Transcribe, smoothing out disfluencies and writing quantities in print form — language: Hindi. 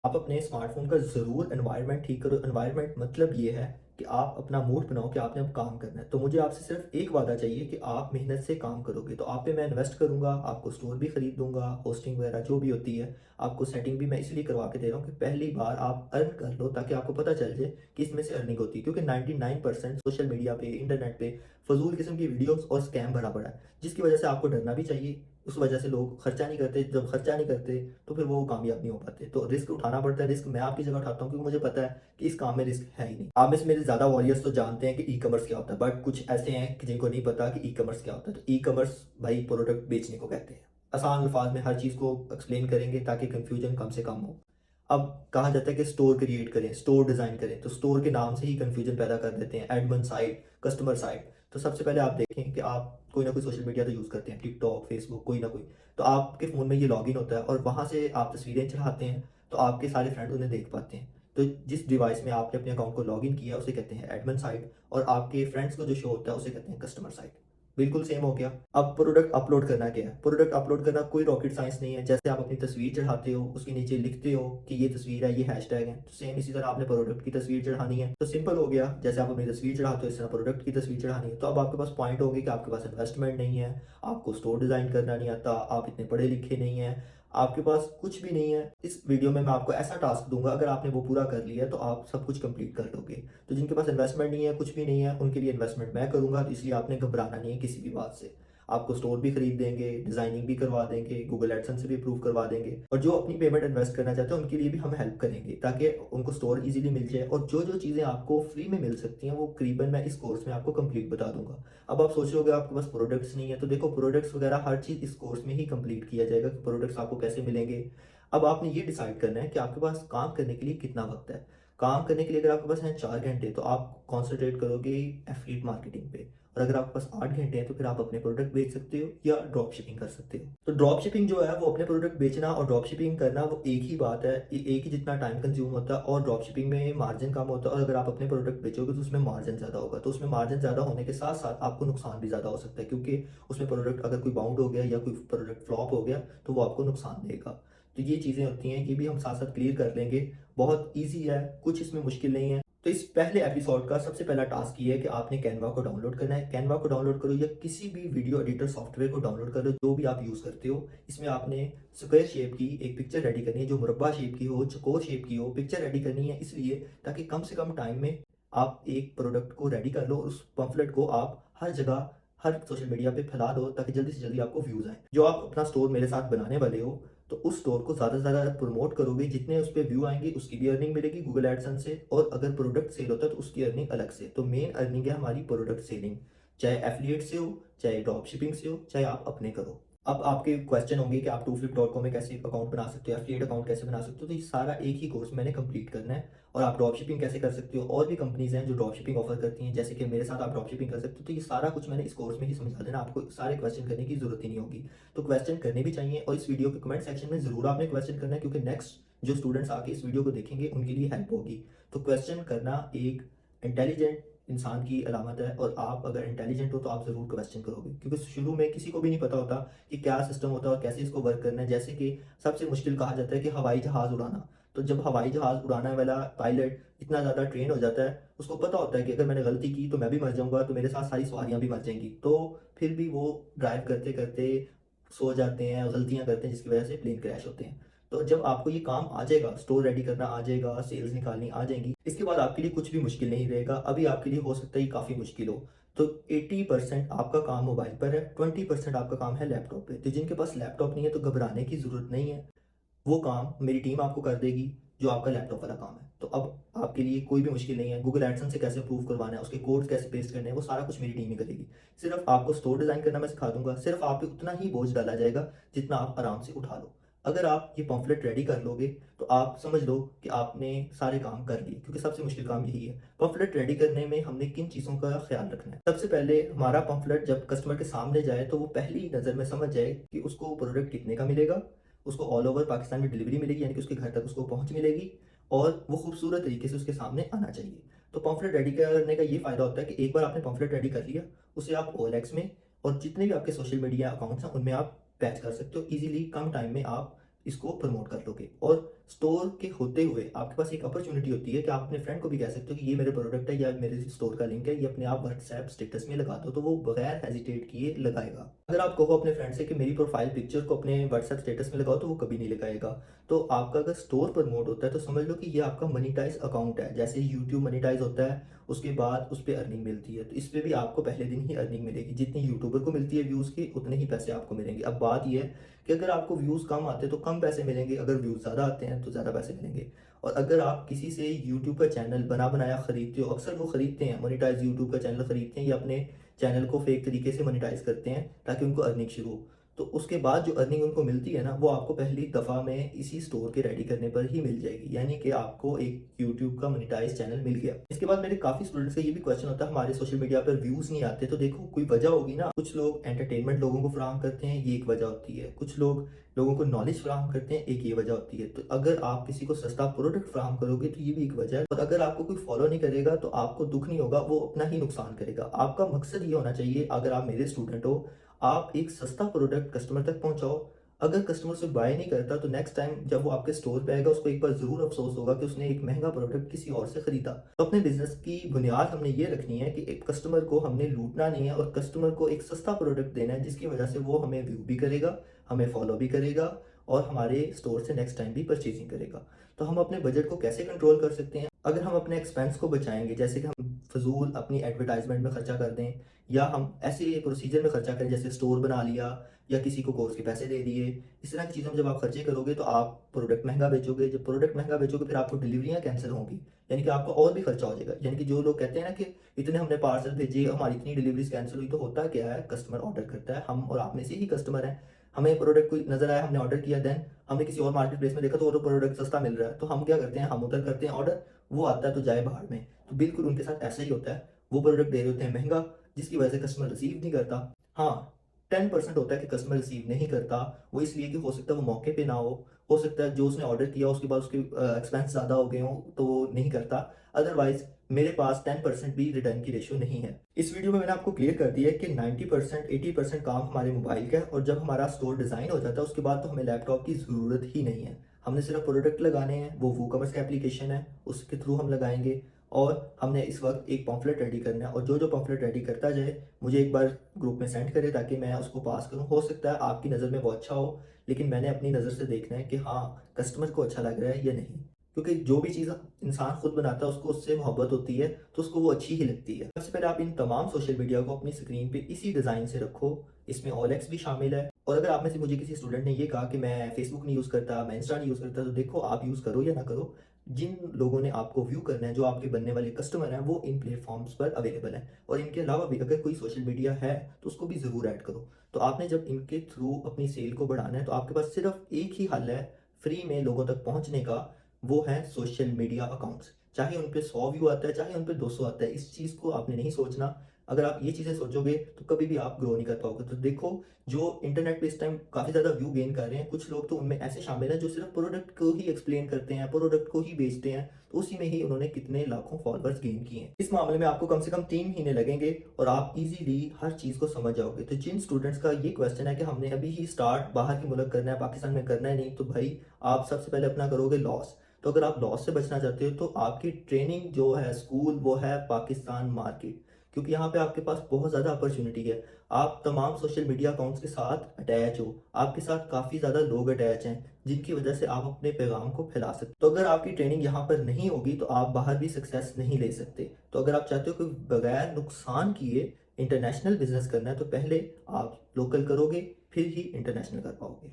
आप अपने स्मार्टफ़ोन का ज़रूर एनवायरनमेंट ठीक करो। एनवायरनमेंट मतलब ये है कि आप अपना मूड बनाओ कि आपने अब काम करना है। तो मुझे आपसे सिर्फ़ एक वादा चाहिए कि आप मेहनत से काम करोगे। तो आप पे मैं इन्वेस्ट करूँगा, आपको स्टोर भी खरीद दूँगा, होस्टिंग वगैरह जो भी होती है, आपको सेटिंग भी मैं इसलिए करवा के दे रहा हूँ कि पहली बार आप अर्न कर लो ताकि आपको पता चल जाए कि इसमें से अर्निंग होती है। क्योंकि 99% सोशल मीडिया पे, इंटरनेट पे फ़ज़ूल किस्म की वीडियोज़ और स्कैम भरा पड़ा है, जिसकी वज़ह से आपको डरना भी चाहिए। उस वजह से लोग खर्चा नहीं करते, जब खर्चा नहीं करते तो फिर वो कामयाब नहीं हो पाते। तो रिस्क उठाना पड़ता है, रिस्क मैं आपकी जगह उठाता हूँ क्योंकि मुझे पता है कि इस काम में रिस्क है ही नहीं। आप में से मेरे ज़्यादा वॉरियर्स तो जानते हैं कि ई-कॉमर्स क्या होता है, बट कुछ ऐसे हैं कि जिनको नहीं पता कि ई-कॉमर्स क्या होता है। तो ई-कॉमर्स भाई प्रोडक्ट बेचने को कहते हैं। आसान अल्फाज में हर चीज़ को एक्सप्लेन करेंगे ताकि कन्फ्यूजन कम से कम हो। अब कहा जाता है कि स्टोर क्रिएट करें, स्टोर डिज़ाइन करें, तो स्टोर के नाम से ही कन्फ्यूजन पैदा कर देते हैं। Admin site, customer site. तो सबसे पहले आप देखें कि आप कोई ना कोई सोशल मीडिया तो यूज़ करते हैं, टिकटॉक, फेसबुक, कोई ना कोई। तो आपके फ़ोन में ये लॉगिन होता है और वहाँ से आप तस्वीरें चढ़ाते हैं, तो आपके सारे फ्रेंड उन्हें देख पाते हैं। तो जिस डिवाइस में आपने अपने अकाउंट को लॉगिन किया, उसे कहते हैं एडमिन साइट और आपके फ्रेंड्स को जो शो होता है, उसे कहते हैं कस्टमर साइट। बिल्कुल सेम हो गया। अब प्रोडक्ट अपलोड करना क्या है? प्रोडक्ट अपलोड करना कोई रॉकेट साइंस नहीं है। जैसे आप अपनी तस्वीर चढ़ाते हो, उसके नीचे लिखते हो कि ये तस्वीर है, ये हैशटैग है, तो सेम इसी तरह आपने प्रोडक्ट की तस्वीर चढ़ानी है। तो सिंपल हो गया, जैसे आप अपनी तस्वीर चढ़ाते हो, इस तरह प्रोडक्ट की तस्वीर चढ़ानी है। तो अब आपके पास पॉइंट होंगे कि आपके पास इन्वेस्टमेंट नहीं है, आपको स्टोर डिज़ाइन करना नहीं आता, आप इतने पढ़े लिखे नहीं हैं, आपके पास कुछ भी नहीं है। इस वीडियो में मैं आपको ऐसा टास्क दूँगा, अगर आपने वो पूरा कर लिया, तो आप सब कुछ कंप्लीट कर लोगे। तो जिनके पास इन्वेस्टमेंट नहीं है, कुछ भी नहीं है, उनके लिए इन्वेस्टमेंट मैं करूँगा, तो इसलिए आपने घबराना नहीं है किसी भी बात से। आपको स्टोर भी खरीद देंगे, डिज़ाइनिंग भी करवा देंगे, गूगल एडसेंस से भी अप्रूव करवा देंगे और जो अपनी पेमेंट इन्वेस्ट करना चाहते हैं, उनके लिए भी हम हेल्प करेंगे ताकि उनको स्टोर ईज़िली मिल जाए और जो-जो चीज़ें आपको फ्री में मिल सकती हैं, वो करीबन मैं इस कोर्स में आपको कंप्लीट बता दूँगा। अब आप सोच रहे होंगे आपके पास प्रोडक्ट्स नहीं है, तो देखो प्रोडक्ट्स वगैरह हर चीज़ इस कोर्स में ही कंप्लीट किया जाएगा कि प्रोडक्ट्स आपको कैसे मिलेंगे। अब आपने ये डिसाइड करना है कि आपके पास काम करने के लिए कितना वक़्त है। काम करने के लिए अगर आपके पास हैं 4 घंटे, तो आप कॉन्संट्रेट करोगे एफ़िलिएट मार्केटिंग पे। और अगर आपके पास 8 घंटे हैं तो फिर आप अपने प्रोडक्ट बेच सकते हो या ड्रॉप शिपिंग कर सकते हो। तो ड्रॉप शिपिंग जो है वो अपने प्रोडक्ट बेचना और ड्रॉप शिपिंग करना वो एक ही बात है। एक ही जितना टाइम कंज्यूम होता है और ड्रॉप शिपिंग में मार्जिन कम होता है और अगर आप अपने प्रोडक्ट बेचोगे तो उसमें मार्जिन ज़्यादा होगा। तो उसमें मार्जिन ज़्यादा होने के साथ-साथ आपको नुकसान भी ज़्यादा हो सकता है क्योंकि उसमें प्रोडक्ट अगर कोई बाउंड हो गया या कोई प्रोडक्ट फ्लॉप हो गया तो वो आपको नुकसान देगा। तो ये चीज़ें होती हैं, ये भी हम साथ-साथ क्लियर कर लेंगे। बहुत ईज़ी है, कुछ इसमें मुश्किल नहीं है। तो इस पहले एपिसोड का सबसे पहला टास्क ये है कि आपने कैनवा को डाउनलोड करना है। कैनवा को डाउनलोड करो या किसी भी वीडियो एडिटर सॉफ्टवेयर को डाउनलोड करो जो भी आप यूज़ करते हो। इसमें आपने स्क्वायर शेप की एक पिक्चर रेडी करनी है जो मुरब्बा शेप की हो, चौकोर शेप की हो। पिक्चर रेडी करनी है इसलिए ताकि कम से कम टाइम में आप एक प्रोडक्ट को रेडी कर लो। उस पम्फलेट को आप हर जगह, हर सोशल मीडिया पे फैला दो ताकि जल्दी से जल्दी आपको व्यूज़ आएँ। जो आप अपना स्टोर मेरे साथ बनाने वाले हो तो उस स्टोर को ज़्यादा से ज़्यादा प्रमोट करोगे, जितने उस पे व्यू आएँगे उसकी भी अर्निंग मिलेगी गूगल एडसेंस से और अगर प्रोडक्ट सेल होता है तो उसकी अर्निंग अलग से। तो मेन अर्निंग है हमारी प्रोडक्ट सेलिंग, चाहे एफ़िलिएट से हो, चाहे ड्रॉप शिपिंग से हो, चाहे आप अपने करो। अब आपके क्वेश्चन होंगे कि आप 2flip.com में कैसे अकाउंट बना सकते हो, एफ़िलिएट अकाउंट कैसे बना सकते हो? तो ये सारा एक ही कोर्स मैंने कंप्लीट करना है और आप ड्रॉप शिपिंग कैसे कर सकते हो? और भी कंपनीज़ हैं जो ड्रॉप शिपिंग ऑफ़र करती हैं, जैसे कि मेरे साथ आप ड्रॉप शिपिंग कर सकते हो। तो ये सारा कुछ मैंने इस कोर्स में ही समझा देना, आपको सारे क्वेश्चन करने की ज़रूरत ही नहीं होगी। तो क्वेश्चन करने भी चाहिए और इस वीडियो के कमेंट सेक्शन में ज़रूर आपने क्वेश्चन करना है क्योंकि नेक्स्ट जो स्टूडेंट्स आके इस वीडियो को देखेंगे उनके लिए हेल्प होगी। तो क्वेश्चन करना एक इंटेलिजेंट इंसान की अलामत है और आप अगर इंटेलिजेंट हो तो आप ज़रूर क्वेश्चन करोगे क्योंकि शुरू में किसी को भी नहीं पता होता कि क्या सिस्टम होता है और कैसे इसको वर्क करना है। जैसे कि सबसे मुश्किल कहा जाता है कि हवाई जहाज़ उड़ाना। तो जब हवाई जहाज़ उड़ाने वाला पायलट इतना ज़्यादा ट्रेन हो जाता है, उसको पता होता है कि अगर मैंने गलती की तो मैं भी मर जाऊँगा, तो मेरे साथ सारी सवारियाँ भी मर जाएँगी। तो फिर भी वो ड्राइव करते-करते सो जाते हैं, गलतियाँ करते हैं जिसकी वज़ह से प्लेन क्रैश होते हैं। तो जब आपको ये काम आ जाएगा, स्टोर रेडी करना आ जाएगा, सेल्स निकालनी आ जाएँगी, इसके बाद आपके लिए कुछ भी मुश्किल नहीं रहेगा। अभी आपके लिए हो सकता है ये काफ़ी मुश्किल हो। तो 80% आपका काम मोबाइल पर है, 20% आपका काम है लैपटॉप पे। तो जिनके पास लैपटॉप नहीं है तो घबराने की ज़रूरत नहीं है। वो काम मेरी टीम आपको कर देगी, जो आपका लैपटॉप वाला काम है। तो अब आपके लिए कोई भी मुश्किल नहीं है, गूगल एडसेंस से कैसे अप्रूव करवाना है, उसके कोड्स कैसे पेस्ट करने हैं, वो सारा कुछ मेरी टीम ही करेगी। सिर्फ़ आपको स्टोर डिज़ाइन करना मैं सिखा दूँगा, सिर्फ़ आप पे उतना ही बोझ डाला जाएगा, जितना आप आराम से उठा लो। अगर आप ये पम्फलेट रेडी कर लोगे, तो आप समझ लो कि आपने सारे काम कर लिए, क्योंकि सबसे मुश्किल काम यही है। पम्फलेट रेडी करने में हमने किन चीज़ों का ख़्याल रखना है? सबसे पहले हमारा पम्फलेट जब कस्टमर के सामने जाए, तो वो पहली नज़र में समझ जाए कि उसको प्रोडक्ट कितने का मिलेगा, उसको ऑल ओवर पाकिस्तान में डिलीवरी मिलेगी यानी कि उसके घर तक उसको पहुँच मिलेगी और वो खूबसूरत तरीके से उसके सामने आना चाहिए। तो पम्फलेट रेडी करने का ये फ़ायदा होता है कि एक बार आपने पम्फलेट रेडी कर लिया, उसे आप ओएलएक्स में और जितने भी आपके सोशल मीडिया अकाउंट्स हैं, उनमें आप पैच कर सकते हो। ईज़िली कम टाइम में आप इसको प्रमोट कर लोगे और स्टोर के होते हुए आपके पास एक अपॉर्चुनिटी होती है कि आप अपने फ्रेंड को भी कह सकते हो कि ये मेरे प्रोडक्ट है या मेरे स्टोर का लिंक है, ये अपने आप व्हाट्सएप स्टेटस में लगा दो, तो वो बगैर हेजिटेट किए लगाएगा। अगर आप कहो अपने फ्रेंड से कि मेरी प्रोफाइल पिक्चर को अपने व्हाट्सएप स्टेटस में लगाओ, तो वो कभी नहीं लगाएगा। तो आपका अगर स्टोर प्रमोट होता है तो समझ लो कि ये आपका मोनेटाइज अकाउंट है। जैसे यूट्यूब मोनेटाइज होता है, उसके बाद उस पे अर्निंग मिलती है, तो इस पे भी आपको पहले दिन ही अर्निंग मिलेगी। जितनी यूट्यूबर को मिलती है व्यूज़ की, उतने ही पैसे आपको मिलेंगे। अब बात ये है कि अगर आपको व्यूज़ कम आते हैं तो कम पैसे मिलेंगे, अगर व्यूज़ ज़्यादा आते हैं तो ज़्यादा पैसे मिलेंगे। और अगर आप किसी से यूट्यूब का चैनल बना बनाया खरीदते हो, अक्सर वो खरीदते हैं मोनेटाइज यूट्यूब का चैनल खरीदते हैं या अपने चैनल को फेक तरीके से मोनेटाइज करते हैं ताकि उनको अर्निंग शुरू हो। तो उसके बाद जो अर्निंग उनको मिलती है ना, वो आपको पहली दफ़ा में इसी स्टोर के रेडी करने पर ही मिल जाएगी। यानी कि आपको एक यूट्यूब का मोनेटाइज चैनल मिल गया। इसके बाद मेरे काफ़ी स्टूडेंट्स का ये भी क्वेश्चन होता है, हमारे सोशल मीडिया पर व्यूज़ नहीं आते, तो देखो कोई वजह होगी ना। कुछ लोग एंटरटेनमेंट लोगों को फराहम करते हैं, ये एक वजह होती है। कुछ लोग लोगों को नॉलेज फराहम करते हैं, एक ये वजह होती है। तो अगर आप किसी को सस्ता प्रोडक्ट फराहम करोगे तो ये भी एक वजह है। और अगर आपको कोई फॉलो नहीं करेगा तो आपको दुःख नहीं होगा, वो अपना ही नुकसान करेगा। आपका मकसद ये होना चाहिए, अगर आप मेरे स्टूडेंट हो, आप एक सस्ता प्रोडक्ट कस्टमर तक पहुँचाओ। अगर कस्टमर उसे बाय नहीं करता तो नेक्स्ट टाइम जब वो आपके स्टोर पे आएगा, उसको एक बार ज़रूर अफ़सोस होगा कि उसने एक महँगा प्रोडक्ट किसी और से खरीदा। तो अपने बिज़नेस की बुनियाद हमने ये रखनी है कि एक कस्टमर को हमने लूटना नहीं है और कस्टमर को एक सस्ता प्रोडक्ट देना है, जिसकी वजह से वो हमें व्यू भी करेगा, हमें फॉलो भी करेगा और हमारे स्टोर से नेक्स्ट टाइम भी परचेज़िंग करेगा। तो हम अपने बजट को कैसे कंट्रोल कर सकते हैं? अगर हम अपने एक्सपेंस को बचाएँगे, जैसे कि हम फ़िज़ूल अपनी एडवर्टाइज़मेंट में खर्चा कर दें या हम ऐसे प्रोसीजर में खर्चा करें जैसे स्टोर बना लिया या किसी को कोर्स के पैसे दे दिए। इस तरह की चीज़ों में जब आप खर्चे करोगे तो आप प्रोडक्ट महँगा बेचोगे, जब प्रोडक्ट महँगा बेचोगे फिर आपको डिलीवरियाँ कैंसल होंगी, यानी कि आपका और भी खर्चा हो जाएगा। यानी कि जो लोग कहते हैं ना कि इतने हमने पार्सल भेजे, हमारी इतनी डिलीवरीज़ कैंसल हुई, तो होता क्या है, कस्टमर ऑर्डर करता है, हम और आप में से ही कस्टमर हैं। हमें प्रोडक्ट कोई नज़र आया, हमने ऑर्डर किया, देन हमने किसी और मार्केट प्लेस में देखा तो वो प्रोडक्ट सस्ता मिल रहा है, तो हम क्या करते हैं, हम उधर करते हैं ऑर्डर, वो आता है तो जाए भाड़ में। तो बिल्कुल उनके साथ ऐसा ही होता है, वो प्रोडक्ट दे रहे होते हैं महँगा, जिसकी वजह से कस्टमर रिसीव नहीं करता। हाँ, 10% होता है कि कस्टमर रिसीव नहीं करता, वो इसलिए कि हो सकता है वो मौके पे ना हो सकता है जो उसने ऑर्डर किया उसके बाद उसके एक्सपेंस ज़्यादा हो गए हों, तो वो नहीं करता। अदरवाइज़ मेरे पास 10% भी रिटर्न की रेशियो नहीं है। इस वीडियो में मैंने आपको क्लियर कर दिया है कि 90% 80% काम हमारे मोबाइल का है और जब हमारा स्टोर डिज़ाइन हो जाता है उसके बाद तो हमें लैपटॉप की ज़रूरत ही नहीं है। हमने सिर्फ प्रोडक्ट लगाने हैं, वो वूकॉमर्स का एप्लीकेशन है, उसके थ्रू हम लगाएँगे और हमने इस वक़्त एक पम्फलेट रेडी करना है और जो पम्फलेट रेडी करता जाए, मुझे एक बार ग्रुप में सेंड करे ताकि मैं उसको पास करूँ। हो सकता है आपकी नज़र में वो अच्छा हो, लेकिन मैंने अपनी नज़र से देखना है कि हाँ, कस्टमर को अच्छा लग रहा है या नहीं। क्योंकि जो भी चीज़ इंसान खुद बनाता है उसको उससे मोहब्बत होती है, तो उसको वो अच्छी ही लगती है। सबसे पहले आप इन तमाम सोशल मीडिया को अपनी स्क्रीन पे इसी डिज़ाइन से रखो, इसमें ओएलएक्स भी शामिल है। और अगर आप में से मुझे किसी स्टूडेंट ने ये कहा कि मैं फेसबुक नहीं यूज़ करता, मैं इंस्टा नहीं यूज़ करता, तो देखो आप यूज़ करो या ना करो, जिन लोगों ने आपको व्यू करना है, जो आपके बनने वाले कस्टमर हैं, वो इन प्लेटफ़ॉर्म्स पर अवेलेबल हैं। और इनके अलावा भी अगर कोई सोशल मीडिया है, तो उसको भी ज़रूर ऐड करो। तो आपने जब इनके थ्रू अपनी सेल को बढ़ाना है, तो आपके पास सिर्फ़ एक ही हल है फ्री में लोगों तक पहुँचने का, वो है सोशल मीडिया अकाउंट्स। चाहे उन पे 100 व्यू आता है, चाहे उन पे 200 आता है, इस चीज़ को आपने नहीं सोचना। अगर आप ये चीज़ें सोचोगे, तो कभी भी आप ग्रो नहीं कर पाओगे। तो देखो, जो इंटरनेट पे इस टाइम काफ़ी ज़्यादा व्यू गेन कर रहे हैं, कुछ लोग तो उनमें ऐसे शामिल हैं जो सिर्फ़ प्रोडक्ट को ही एक्सप्लेन करते हैं, प्रोडक्ट को ही बेचते हैं, तो उसी में ही उन्होंने कितने लाखों फॉलोअर्स गेन किए हैं। इस मामले में आपको कम से कम 3 महीने लगेंगे और आप ईज़िली हर चीज़ को समझ जाओगे। तो जिन स्टूडेंट्स का ये क्वेश्चन है कि हमने अभी ही स्टार्ट बाहर के मुल्क करना है, पाकिस्तान में करना है नहीं, तो भाई आप सबसे पहले अपना करोगे लॉस। तो अगर आप लॉस से बचना चाहते हो तो आपकी ट्रेनिंग जो है स्कूल, वो है पाकिस्तान मार्केट, क्योंकि यहाँ पे आपके पास बहुत ज़्यादा अपॉर्चुनिटी है। आप तमाम सोशल मीडिया अकाउंट्स के साथ अटैच हो, आपके साथ काफ़ी ज़्यादा लोग अटैच हैं, जिनकी वजह से आप अपने पैगाम को फैला सकते हो। तो अगर आपकी ट्रेनिंग यहाँ पर नहीं होगी तो आप बाहर भी सक्सेस नहीं ले सकते। तो अगर आप चाहते हो कि बगैर नुकसान किए इंटरनेशनल बिजनेस करना है, तो पहले आप लोकल करोगे, फिर ही इंटरनेशनल कर पाओगे।